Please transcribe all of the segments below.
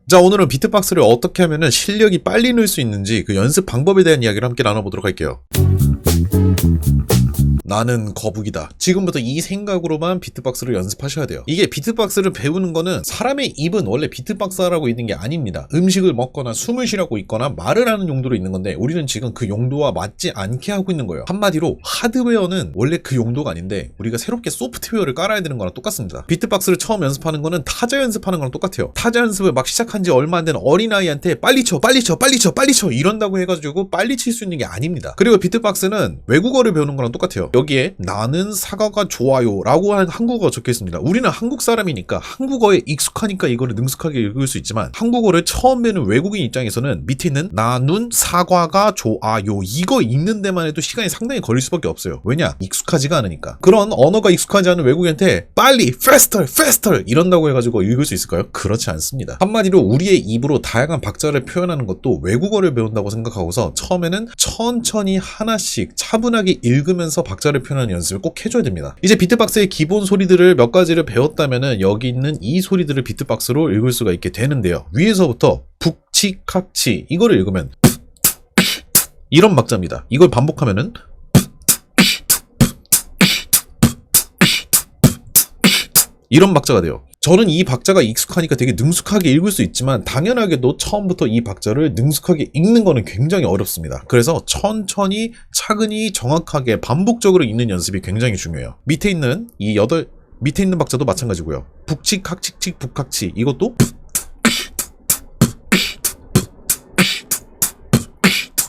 자, 오늘은 비트박스를 어떻게 하면 실력이 빨리 늘 수 있는지 그 연습 방법에 대한 이야기를 함께 나눠보도록 할게요. 나는 거북이다. 지금부터 이 생각으로만 비트박스를 연습하셔야 돼요. 이게 비트박스를 배우는 거는 사람의 입은 원래 비트박스라고 있는 게 아닙니다. 음식을 먹거나 숨을 쉬라고 있거나 말을 하는 용도로 있는 건데 우리는 지금 그 용도와 맞지 않게 하고 있는 거예요. 한마디로 하드웨어는 원래 그 용도가 아닌데 우리가 새롭게 소프트웨어를 깔아야 되는 거랑 똑같습니다. 비트박스를 처음 연습하는 거는 타자 연습하는 거랑 똑같아요. 타자 연습을 막 시작한 지 얼마 안 된 어린아이한테 빨리 쳐 이런다고 해가지고 빨리 칠 수 있는 게 아닙니다. 그리고 비트박스는 외국어를 배우는 거랑 똑같아요. 여기에 나는 사과가 좋아요 라고 한 한국어가 적혀 있습니다. 우리는 한국 사람이니까 한국어에 익숙하니까 이거를 능숙하게 읽을 수 있지만 한국어를 처음 배우는 외국인 입장에서는 밑에 있는 나는 사과가 좋아요 이거 읽는 데만 해도 시간이 상당히 걸릴 수밖에 없어요. 왜냐? 익숙하지가 않으니까. 그런 언어가 익숙하지 않은 외국인한테 빨리 faster 이런다고 해가지고 읽을 수 있을까요? 그렇지 않습니다. 한마디로 우리의 입으로 다양한 박자를 표현하는 것도 외국어를 배운다고 생각하고서 처음에는 천천히 하나씩 차분하게 읽으면서 박자를 표현하는 연습을 꼭 해줘야 됩니다. 이제 비트박스의 기본 소리들을 몇 가지를 배웠다면은 여기 있는 이 소리들을 비트박스로 읽을 수가 있게 되는데요. 위에서부터 북치칵치 이거를 읽으면 이런 박자입니다. 이걸 반복하면은 이런 박자가 돼요. 저는 이 박자가 익숙하니까 되게 능숙하게 읽을 수 있지만 당연하게도 처음부터 이 박자를 능숙하게 읽는 거는 굉장히 어렵습니다. 그래서 천천히 차근히 정확하게 반복적으로 읽는 연습이 굉장히 중요해요. 밑에 있는 밑에 있는 박자도 마찬가지고요. 북치 칵치치 북칵치 이것도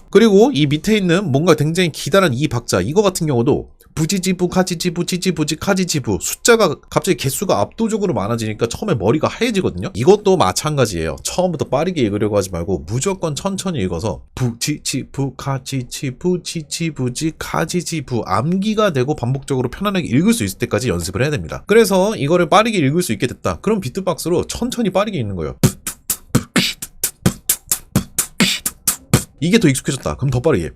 그리고 이 밑에 있는 뭔가 굉장히 기다란 이 박자 이거 같은 경우도 부지지부 카지지부 지지부지 카지지부 숫자가 갑자기 개수가 압도적으로 많아지니까 처음에 머리가 하얘지거든요. 이것도 마찬가지예요. 처음부터 빠르게 읽으려고 하지 말고 무조건 천천히 읽어서 부지지부 카지지부 지지부지 카지지부 암기가 되고 반복적으로 편안하게 읽을 수 있을 때까지 연습을 해야 됩니다. 그래서 이거를 빠르게 읽을 수 있게 됐다. 그럼 비트박스로 천천히 빠르게 읽는 거예요. 이게 더 익숙해졌다. 그럼 더 빠르게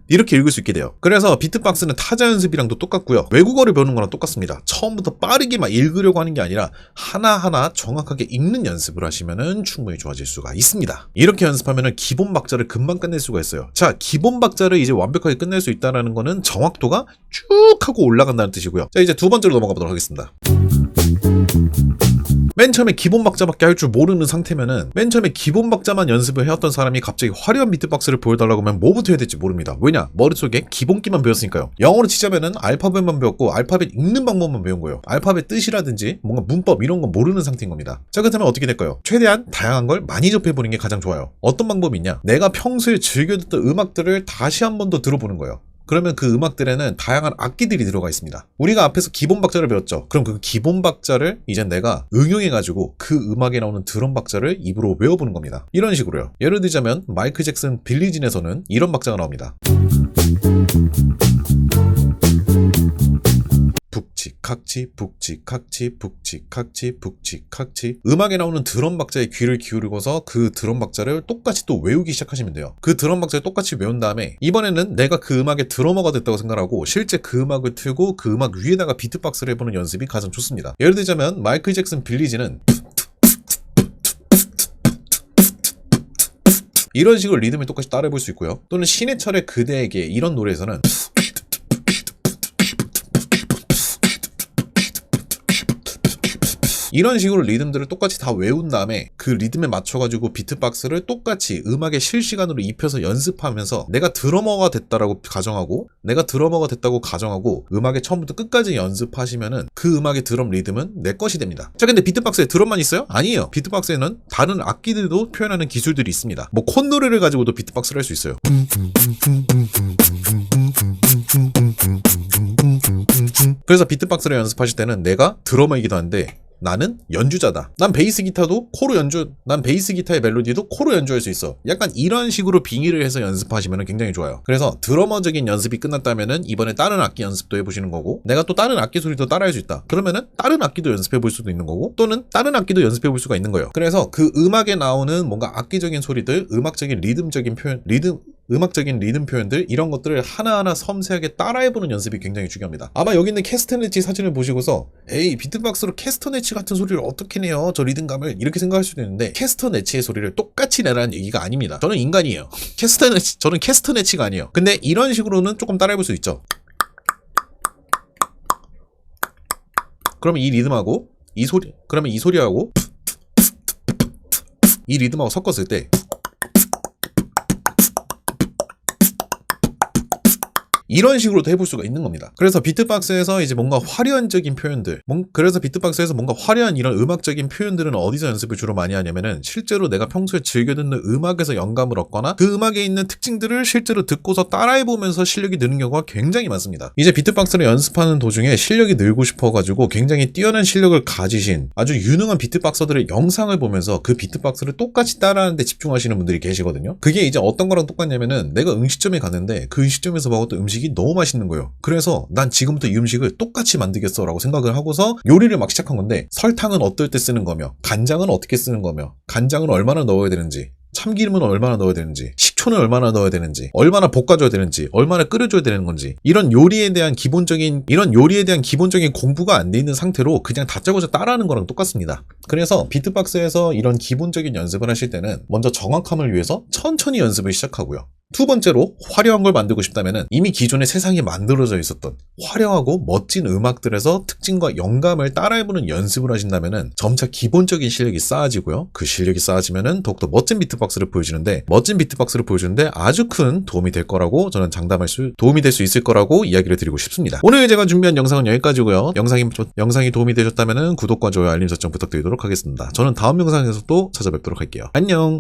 이렇게 읽을 수 있게 돼요. 그래서 비트박스는 타자 연습이랑도 똑같고요. 외국어를 배우는 거랑 똑같습니다. 처음부터 빠르게 막 읽으려고 하는 게 아니라 하나하나 정확하게 읽는 연습을 하시면은 충분히 좋아질 수가 있습니다. 이렇게 연습하면은 기본 박자를 금방 끝낼 수가 있어요. 자, 기본 박자를 이제 완벽하게 끝낼 수 있다는 거는 정확도가 쭉 하고 올라간다는 뜻이고요. 자, 이제 두 번째로 넘어가 보도록 하겠습니다. 맨 처음에 기본 박자밖에 할 줄 모르는 상태면은 맨 처음에 기본 박자만 연습을 해왔던 사람이 갑자기 화려한 비트박스를 보여달라고 하면 뭐부터 해야 될지 모릅니다. 왜냐? 머릿속에 기본기만 배웠으니까요. 영어로 치자면은 알파벳만 배웠고 알파벳 읽는 방법만 배운 거예요. 알파벳 뜻이라든지 뭔가 문법 이런 건 모르는 상태인 겁니다. 자, 그렇다면 어떻게 될까요? 최대한 다양한 걸 많이 접해보는 게 가장 좋아요. 어떤 방법이 있냐? 내가 평소에 즐겨 듣던 음악들을 다시 한 번 더 들어보는 거예요. 그러면 그 음악들에는 다양한 악기들이 들어가 있습니다. 우리가 앞에서 기본 박자를 배웠죠. 그럼 그 기본 박자를 이제 내가 응용해가지고 그 음악에 나오는 드럼 박자를 입으로 외워보는 겁니다. 이런 식으로요. 예를 들자면 마이클 잭슨 빌리진에서는 이런 박자가 나옵니다. 북치칵치 북치칵치 북치칵치 북치칵치 음악에 나오는 드럼 박자에 귀를 기울이고서 그 드럼 박자를 똑같이 또 외우기 시작하시면 돼요. 그 드럼 박자를 똑같이 외운 다음에 이번에는 내가 그 음악의 드러머가 됐다고 생각하고 실제 그 음악을 틀고 그 음악 위에다가 비트박스를 해보는 연습이 가장 좋습니다. 예를 들자면 마이클 잭슨 빌리지는 이런 식으로 리듬을 똑같이 따라해볼 수 있고요. 또는 신해철의 그대에게 이런 노래에서는 이런 식으로 리듬들을 똑같이 다 외운 다음에 그 리듬에 맞춰가지고 비트박스를 똑같이 음악에 실시간으로 입혀서 연습하면서 내가 드러머가 됐다고 가정하고 음악의 처음부터 끝까지 연습하시면은 그 음악의 드럼 리듬은 내 것이 됩니다. 자, 근데 비트박스에 드럼만 있어요? 아니에요. 비트박스에는 다른 악기들도 표현하는 기술들이 있습니다. 뭐 콧노래를 가지고도 비트박스를 할 수 있어요. 그래서 비트박스를 연습하실 때는 내가 드러머이기도 한데 나는 연주자다. 난 베이스 기타의 멜로디도 코로 연주할 수 있어. 약간 이런 식으로 빙의를 해서 연습하시면 굉장히 좋아요. 그래서 드러머적인 연습이 끝났다면은 이번에 다른 악기 연습도 해보시는 거고, 내가 또 다른 악기 소리도 따라할 수 있다. 그러면은 다른 악기도 연습해 볼 수도 있는 거고, 또는 다른 악기도 연습해 볼 수가 있는 거예요. 그래서 그 음악에 나오는 뭔가 악기적인 소리들, 음악적인 리듬적인 표현, 음악적인 리듬 표현들 이런 것들을 하나하나 섬세하게 따라해보는 연습이 굉장히 중요합니다. 아마 여기 있는 캐스터네치 사진을 보시고서 에이 비트박스로 캐스터네치 같은 소리를 어떻게 내요? 저 리듬감을 이렇게 생각할 수도 있는데 캐스터네치의 소리를 똑같이 내라는 얘기가 아닙니다. 저는 인간이에요. 저는 캐스터네치가 아니에요. 근데 이런 식으로는 조금 따라해볼 수 있죠. 그러면 이 리듬하고 그러면 이 소리하고 이 리듬하고 섞었을 때 이런 식으로도 해볼 수가 있는 겁니다. 그래서 비트박스에서 이제 뭔가 화려한적인 표현들, 그래서 비트박스에서 뭔가 화려한 이런 음악적인 표현들은 어디서 연습을 주로 많이 하냐면은 실제로 내가 평소에 즐겨 듣는 음악에서 영감을 얻거나 그 음악에 있는 특징들을 실제로 듣고서 따라해보면서 실력이 느는 경우가 굉장히 많습니다. 이제 비트박스를 연습하는 도중에 실력이 늘고 싶어가지고 굉장히 뛰어난 실력을 가지신 아주 유능한 비트박서들의 영상을 보면서 그 비트박스를 똑같이 따라하는데 집중하시는 분들이 계시거든요. 그게 이제 어떤 거랑 똑같냐면은 내가 음식점에 갔는데 그 음식점에서 먹었던 음식이 너무 맛있는 거예요. 그래서 난 지금부터 이 음식을 똑같이 만들겠어 라고 생각을 하고서 요리를 막 시작한 건데 설탕은 어떨 때 쓰는 거며 간장은 어떻게 쓰는 거며 간장은 얼마나 넣어야 되는지 참기름은 얼마나 넣어야 되는지 식초는 얼마나 넣어야 되는지 얼마나 볶아줘야 되는지 얼마나 끓여줘야 되는 건지 이런 요리에 대한 기본적인 공부가 안 돼 있는 상태로 그냥 다짜고짜 따라하는 거랑 똑같습니다. 그래서 비트박스에서 이런 기본적인 연습을 하실 때는 먼저 정확함을 위해서 천천히 연습을 시작하고요. 두 번째로 화려한 걸 만들고 싶다면 이미 기존에 세상에 만들어져 있었던 화려하고 멋진 음악들에서 특징과 영감을 따라해보는 연습을 하신다면 점차 기본적인 실력이 쌓아지고요. 그 실력이 쌓아지면 더욱더 멋진 비트박스를 보여주는데 아주 큰 도움이 될 거라고 저는 도움이 될 수 있을 거라고 이야기를 드리고 싶습니다. 오늘 제가 준비한 영상은 여기까지고요. 영상이 도움이 되셨다면 구독과 좋아요 알림 설정 부탁드리도록 하겠습니다. 저는 다음 영상에서 또 찾아뵙도록 할게요. 안녕.